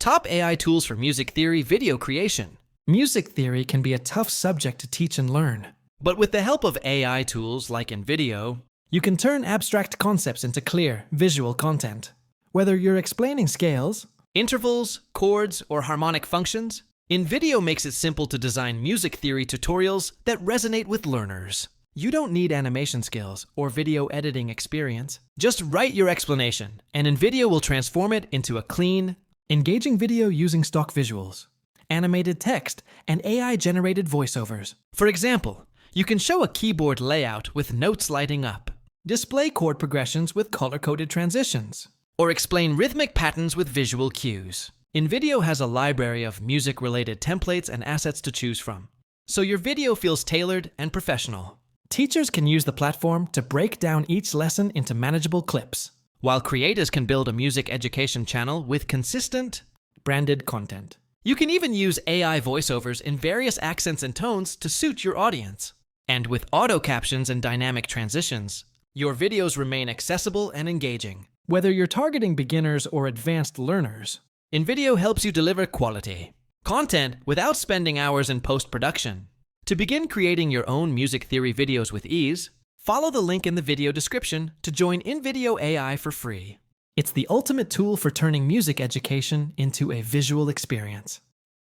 Top AI tools for music theory video creation. Music theory can be a tough subject to teach and learn. But with the help of AI tools like in video, You can turn abstract concepts into clear, visual content. Whether you're explaining scales, intervals, chords, or harmonic functions, InVideo makes it simple to design music theory tutorials that resonate with learners. you don't need animation skills or video editing experience. Just write your explanation, and InVideo will transform it into a clean, Engaging video using stock visuals, animated text, and AI-generated voiceovers. For example, you can show a keyboard layout with notes lighting up, Display chord progressions with color-coded transitions. or explain rhythmic patterns with visual cues. InVideo has a library of music-related templates and assets to choose from, so your video feels tailored and professional, Teachers can use the platform to break down each lesson into manageable clips. while creators can build a music education channel with consistent. Branded content. You can even use AI voiceovers in various accents and tones to suit your audience. And with auto captions and dynamic transitions, your videos remain accessible and engaging. Whether you're targeting beginners or advanced learners, InVideo helps you deliver quality content without spending hours in post-production. To begin creating your own music theory videos with ease, follow the link in the video description to join InVideo AI for free. it's the ultimate tool for turning music education into a visual experience.